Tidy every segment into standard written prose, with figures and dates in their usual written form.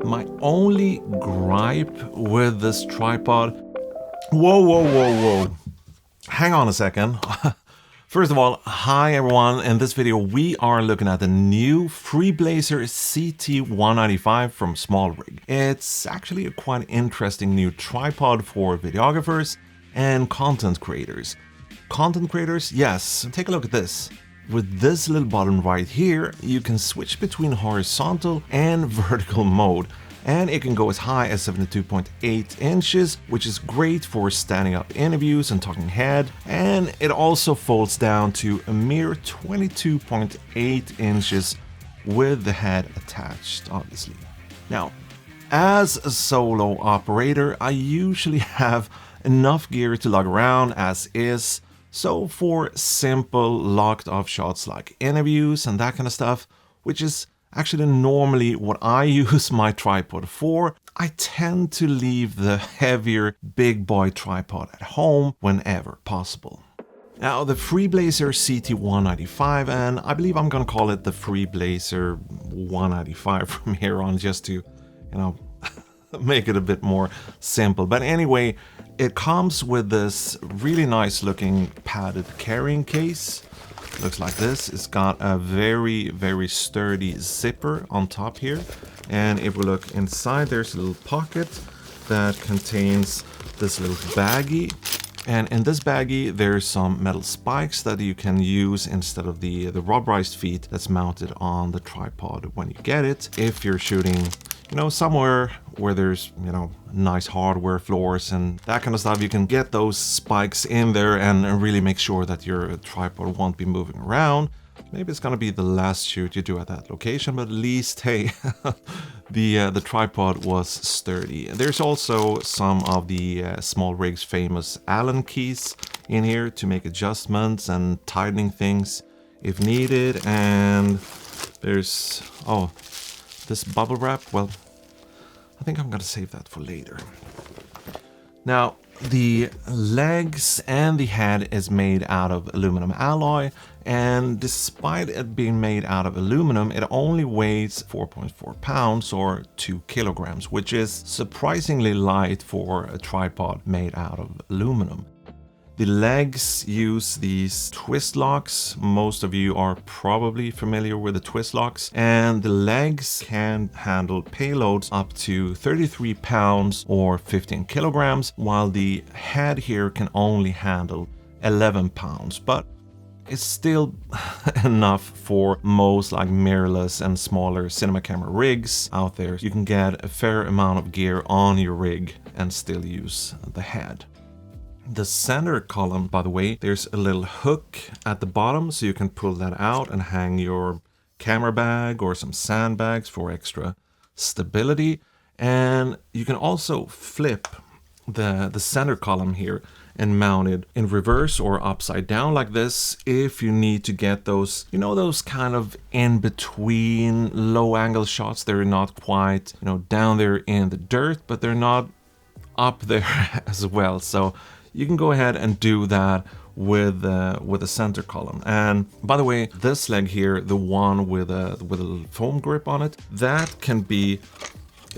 My only gripe with this tripod... Whoa. Hang on a second. First of all, hi everyone. In this video, we are looking at the new FreeBlazer CT-195 from Smallrig. It's actually a quite interesting new tripod for videographers and content creators. Content creators, yes, take a look at this. With this little button right here, you can switch between horizontal and vertical mode. And it can go as high as 72.8 inches, which is great for standing up interviews and talking head. And it also folds down to a mere 22.8 inches with the head attached, obviously. Now, as a solo operator, I usually have enough gear to lug around as is. So for simple locked off shots like interviews and that kind of stuff, which is actually normally what I use my tripod for, I tend to leave the heavier big boy tripod at home whenever possible. Now the FreeBlazer CT-195, and I believe I'm gonna call it the FreeBlazer 195 from here on, just to, make it a bit more simple. But anyway, it comes with this really nice looking padded carrying case. Looks like this. It's got a very sturdy zipper on top here, and if we look inside, there's a little pocket that contains this little baggie, and in this baggie there's some metal spikes that you can use instead of the rubberized feet that's mounted on the tripod when you get it. If you're shooting somewhere where there's, nice hardware floors and that kind of stuff, you can get those spikes in there and really make sure that your tripod won't be moving around. Maybe it's gonna be the last shoot you do at that location, but at least, hey, the tripod was sturdy. There's also some of the Smallrig's famous Allen keys in here to make adjustments and tightening things if needed. And there's, this bubble wrap, well, I think I'm gonna save that for later. Now, the legs and the head is made out of aluminum alloy, and despite it being made out of aluminum, it only weighs 4.4 pounds or 2 kilograms, which is surprisingly light for a tripod made out of aluminum. The legs use these twist locks. Most of you are probably familiar with the twist locks, and the legs can handle payloads up to 33 pounds or 15 kilograms, while the head here can only handle 11 pounds, but it's still enough for most like mirrorless and smaller cinema camera rigs out there. You can get a fair amount of gear on your rig and still use the head. The center column, by the way, there's a little hook at the bottom, so you can pull that out and hang your camera bag or some sandbags for extra stability. And you can also flip the center column here and mount it in reverse or upside down like this if you need to get those, those kind of in between low angle shots. They're not quite, down there in the dirt, but they're not up there as well. So you can go ahead and do that with the center column. And by the way, this leg here, the one with a little foam grip on it, that can be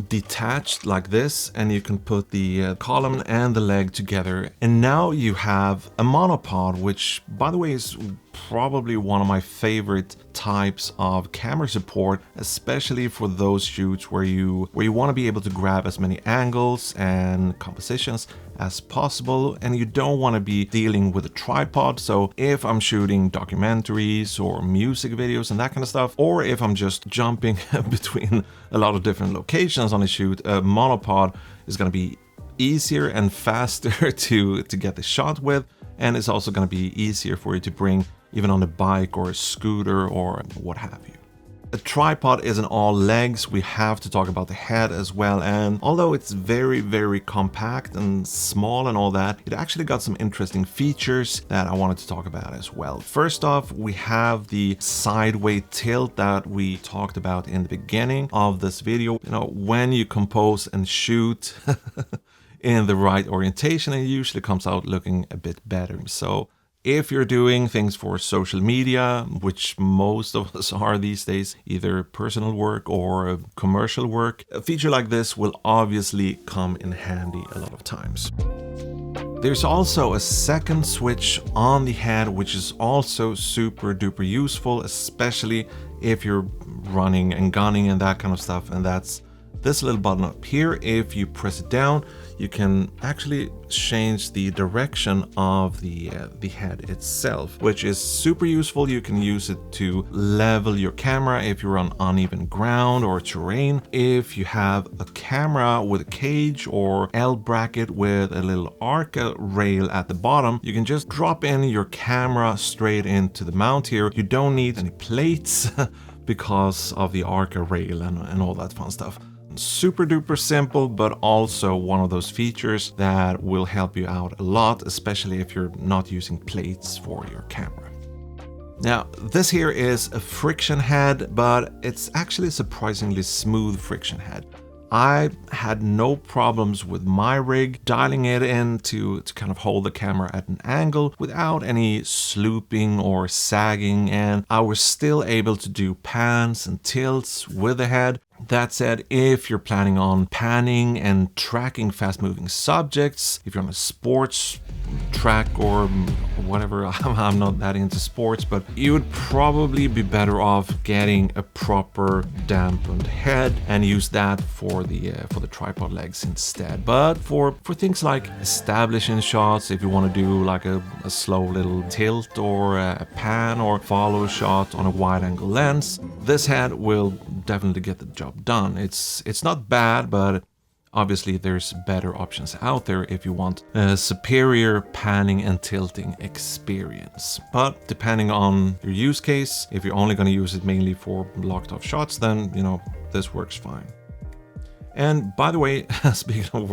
detached like this, and you can put the column and the leg together, and now you have a monopod, which by the way is probably one of my favorite types of camera support, especially for those shoots where you want to be able to grab as many angles and compositions as possible, and you don't want to be dealing with a tripod. So if I'm shooting documentaries or music videos and that kind of stuff, or if I'm just jumping between a lot of different locations on a shoot, a monopod is going to be easier and faster to get the shot with, and it's also going to be easier for you to bring even on a bike or a scooter or what have you. A tripod isn't all legs. We have to talk about the head as well, and although it's very compact and small and all that, it actually got some interesting features that I wanted to talk about as well. First off, we have the sideways tilt that we talked about in the beginning of this video. When you compose and shoot in the right orientation, it usually comes out looking a bit better. So If you're doing things for social media, which most of us are these days, either personal work or commercial work, a feature like this will obviously come in handy a lot of times. There's also a second switch on the head, which is also super duper useful, especially if you're running and gunning and that kind of stuff, and that's this little button up here. If you press it down, you can actually change the direction of the head itself, which is super useful. You can use it to level your camera if you're on uneven ground or terrain. If you have a camera with a cage or L bracket with a little Arca rail at the bottom, you can just drop in your camera straight into the mount here. You don't need any plates because of the Arca rail and all that fun stuff. Super duper simple, but also one of those features that will help you out a lot, especially if you're not using plates for your camera. Now, this here is a friction head, but it's actually a surprisingly smooth friction head. I had no problems with my rig dialing it in to kind of hold the camera at an angle without any slooping or sagging, and I was still able to do pans and tilts with the head. That said, if you're planning on panning and tracking fast-moving subjects, if you're on a sports track or whatever, I'm not that into sports, but you would probably be better off getting a proper dampened head and use that for the tripod legs instead. But for things like establishing shots, if you want to do like a slow little tilt or a pan or follow shot on a wide-angle lens, this head will definitely get the job done. It's not bad, but obviously there's better options out there if you want a superior panning and tilting experience. But depending on your use case, if you're only going to use it mainly for locked off shots, then this works fine. And by the way, speaking of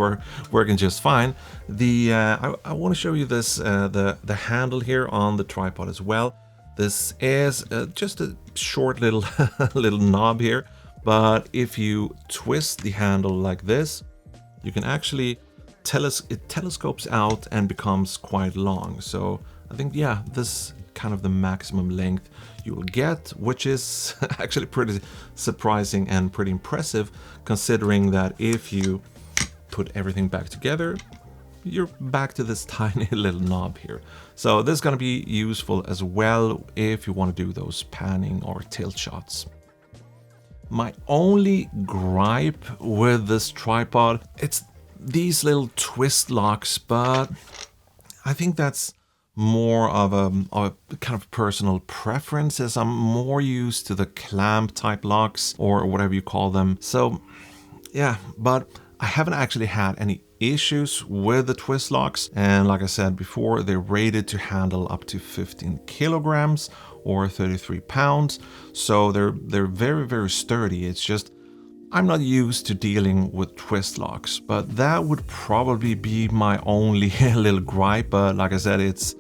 working just fine, I want to show you this the handle here on the tripod as well. This is just a short little little knob here, but if you twist the handle like this, you can actually it telescopes out and becomes quite long. So I think, yeah, this kind of the maximum length you will get, which is actually pretty surprising and pretty impressive, considering that if you put everything back together, you're back to this tiny little knob here. So this is going to be useful as well if you want to do those panning or tilt shots. My only gripe with this tripod, it's these little twist locks, but I think that's more of a kind of personal preference, as I'm more used to the clamp type locks or whatever you call them. So yeah, but I haven't actually had any issues with the twist locks, and like I said before, they're rated to handle up to 15 kilograms or 33 pounds, so they're very, very sturdy. It's just I'm not used to dealing with twist locks, but that would probably be my only little gripe. But like I said, it's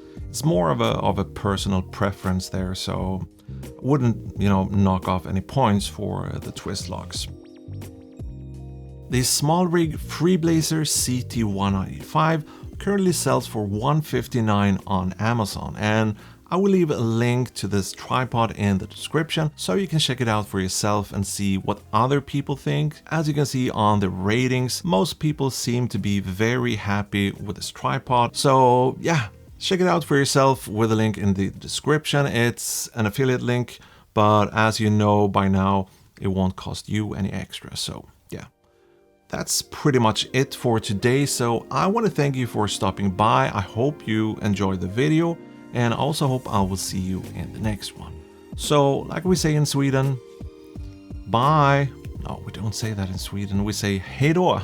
more of a personal preference there, so I wouldn't knock off any points for the twist locks. The Smallrig FreeBlazer CT-195 currently sells for $159 on Amazon, and I will leave a link to this tripod in the description so you can check it out for yourself and see what other people think. As you can see on the ratings, most people seem to be very happy with this tripod. So yeah, check it out for yourself with a link in the description. It's an affiliate link, but as you know by now, it won't cost you any extra. So yeah. That's pretty much it for today, so I want to thank you for stopping by. I hope you enjoyed the video, and I also hope I will see you in the next one. So, like we say in Sweden, bye. No, we don't say that in Sweden, we say hej då.